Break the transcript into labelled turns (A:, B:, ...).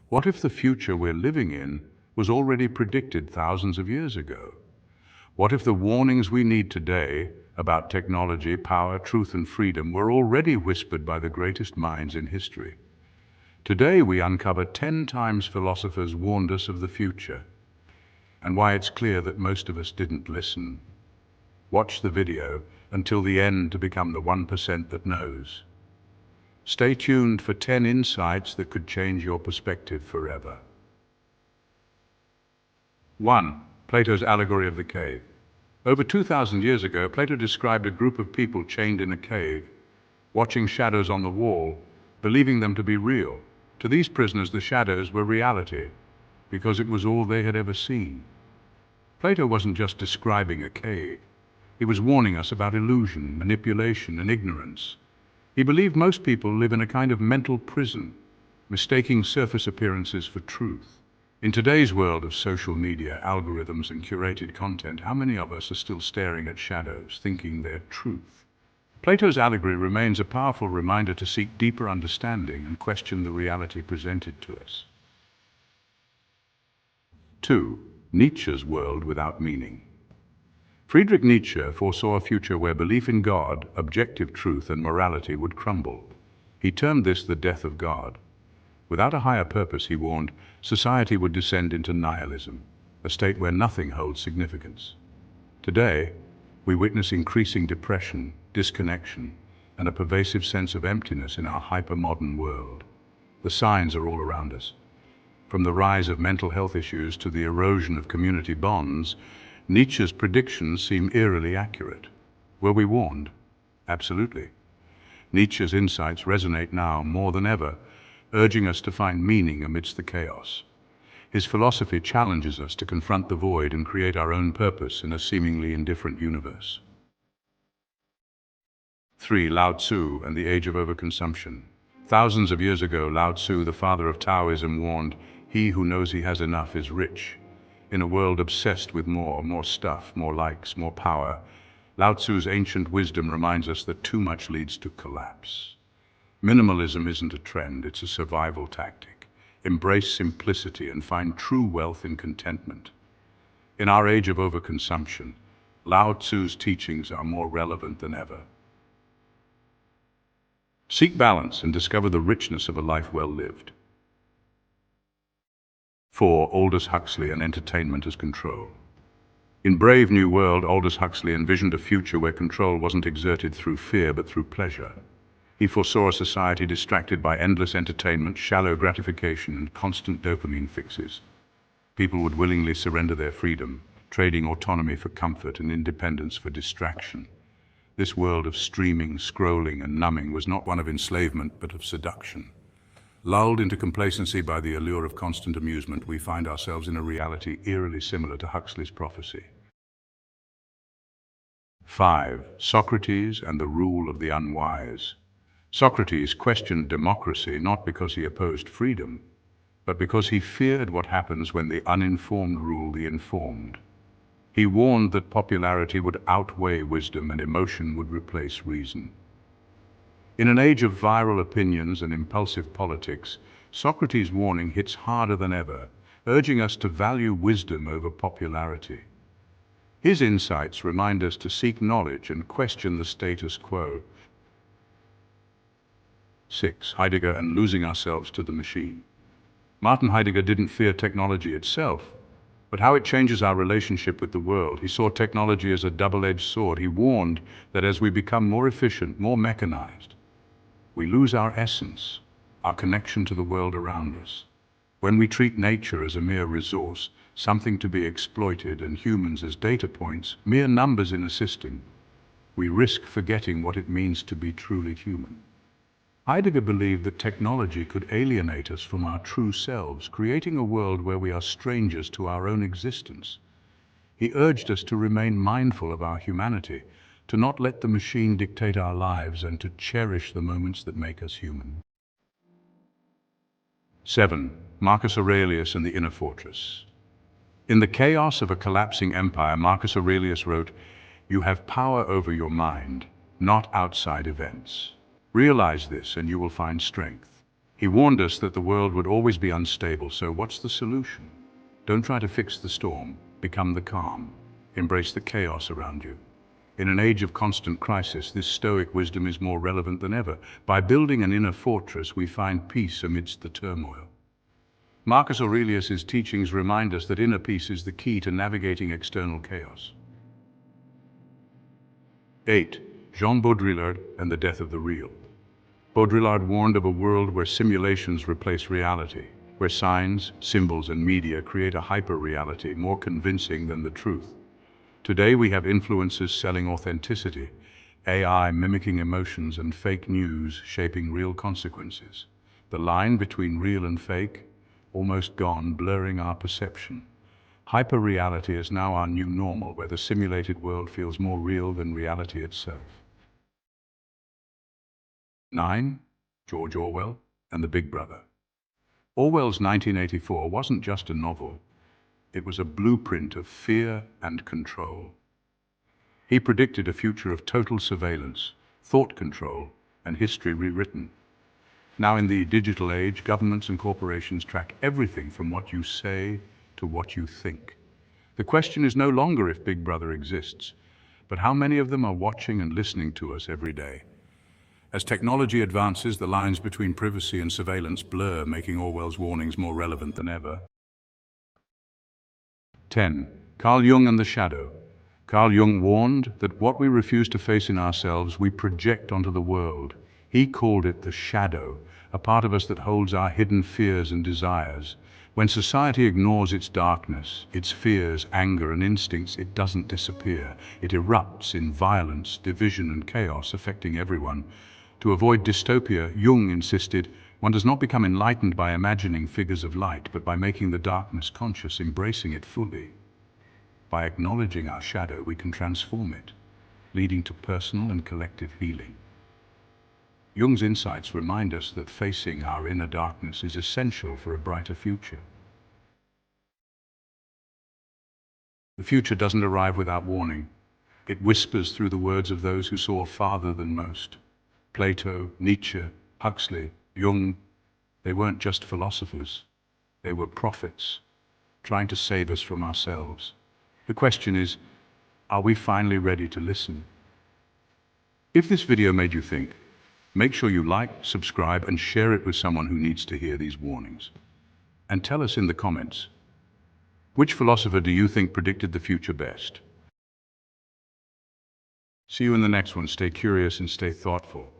A: What if the future we're living in was already predicted thousands of years ago? What if the warnings we need today about technology, power, truth, and freedom were already whispered by the greatest minds in history? Today we uncover 10 times philosophers warned us of the future, and why it's clear that most of us didn't listen. Watch the video until the end to become the 1% that knows. Stay tuned for 10 insights that could change your perspective forever. 1. Plato's allegory of the cave. Over 2,000 years ago, Plato described a group of people chained in a cave, watching shadows on the wall, believing them to be real. To these prisoners, the shadows were reality, because it was all they had ever seen. Plato wasn't just describing a cave. He was warning us about illusion, manipulation, and ignorance. He believed most people live in a kind of mental prison, mistaking surface appearances for truth. In today's world of social media, algorithms, and curated content, how many of us are still staring at shadows, thinking they're truth? Plato's allegory remains a powerful reminder to seek deeper understanding and question the reality presented to us. 2. Nietzsche's world without meaning. Friedrich Nietzsche foresaw a future where belief in God, objective truth, and morality would crumble. He termed this the death of God. Without a higher purpose, he warned, society would descend into nihilism, a state where nothing holds significance. Today, we witness increasing depression, disconnection, and a pervasive sense of emptiness in our hyper-modern world. The signs are all around us. From the rise of mental health issues to the erosion of community bonds, Nietzsche's predictions seem eerily accurate. Were we warned? Absolutely. Nietzsche's insights resonate now more than ever, urging us to find meaning amidst the chaos. His philosophy challenges us to confront the void and create our own purpose in a seemingly indifferent universe. 3. Lao Tzu and the age of overconsumption. Thousands of years ago, Lao Tzu, the father of Taoism, warned, "He who knows he has enough is rich." In a world obsessed with more stuff, more likes, more power, Lao Tzu's ancient wisdom reminds us that too much leads to collapse. Minimalism isn't a trend, it's a survival tactic. Embrace simplicity and find true wealth in contentment. In our age of overconsumption, Lao Tzu's teachings are more relevant than ever. Seek balance and discover the richness of a life well lived. 4. Aldous Huxley and entertainment as control. In Brave New World, Aldous Huxley envisioned a future where control wasn't exerted through fear but through pleasure. He foresaw a society distracted by endless entertainment, shallow gratification, and constant dopamine fixes. People would willingly surrender their freedom, trading autonomy for comfort and independence for distraction. This world of streaming, scrolling, and numbing was not one of enslavement but of seduction. Lulled into complacency by the allure of constant amusement, we find ourselves in a reality eerily similar to Huxley's prophecy. 5. Socrates and the rule of the unwise. Socrates questioned democracy not because he opposed freedom, but because he feared what happens when the uninformed rule the informed. He warned that popularity would outweigh wisdom and emotion would replace reason. In an age of viral opinions and impulsive politics, Socrates' warning hits harder than ever, urging us to value wisdom over popularity. His insights remind us to seek knowledge and question the status quo. 6. Heidegger and losing ourselves to the machine. Martin Heidegger didn't fear technology itself, but how it changes our relationship with the world. He saw technology as a double-edged sword. He warned that as we become more efficient, more mechanized, we lose our essence, our connection to the world around us. When we treat nature as a mere resource, something to be exploited, and humans as data points, mere numbers in a system, we risk forgetting what it means to be truly human. Heidegger believed that technology could alienate us from our true selves, creating a world where we are strangers to our own existence. He urged us to remain mindful of our humanity, to not let the machine dictate our lives, and to cherish the moments that make us human. 7. Marcus Aurelius and the Inner Fortress. In the chaos of a collapsing empire, Marcus Aurelius wrote, "You have power over your mind, not outside events. Realize this and you will find strength." He warned us that the world would always be unstable, so what's the solution? Don't try to fix the storm, become the calm. Embrace the chaos around you. In an age of constant crisis, this Stoic wisdom is more relevant than ever. By building an inner fortress, we find peace amidst the turmoil. Marcus Aurelius' teachings remind us that inner peace is the key to navigating external chaos. 8. Jean Baudrillard and the death of the real. Baudrillard warned of a world where simulations replace reality, where signs, symbols, and media create a hyper-reality more convincing than the truth. Today we have influencers selling authenticity, AI mimicking emotions, and fake news shaping real consequences. The line between real and fake, almost gone, blurring our perception. Hyper-reality is now our new normal, where the simulated world feels more real than reality itself. 9. George Orwell and the Big Brother. Orwell's 1984 wasn't just a novel. It was a blueprint of fear and control. He predicted a future of total surveillance, thought control, and history rewritten. Now in the digital age, governments and corporations track everything from what you say to what you think. The question is no longer if Big Brother exists, but how many of them are watching and listening to us every day. As technology advances, the lines between privacy and surveillance blur, making Orwell's warnings more relevant than ever. 10. Carl Jung and the shadow. Carl Jung warned that what we refuse to face in ourselves, we project onto the world. He called it the shadow, a part of us that holds our hidden fears and desires. When society ignores its darkness, its fears, anger, and instincts, it doesn't disappear. It erupts in violence, division, and chaos, affecting everyone. To avoid dystopia, Jung insisted, one does not become enlightened by imagining figures of light, but by making the darkness conscious, embracing it fully. By acknowledging our shadow, we can transform it, leading to personal and collective healing. Jung's insights remind us that facing our inner darkness is essential for a brighter future. The future doesn't arrive without warning. It whispers through the words of those who saw farther than most. Plato, Nietzsche, Huxley, Jung, they weren't just philosophers. They were prophets, trying to save us from ourselves. The question is, are we finally ready to listen? If this video made you think, make sure you like, subscribe, and share it with someone who needs to hear these warnings. And tell us in the comments, which philosopher do you think predicted the future best? See you in the next one. Stay curious and stay thoughtful.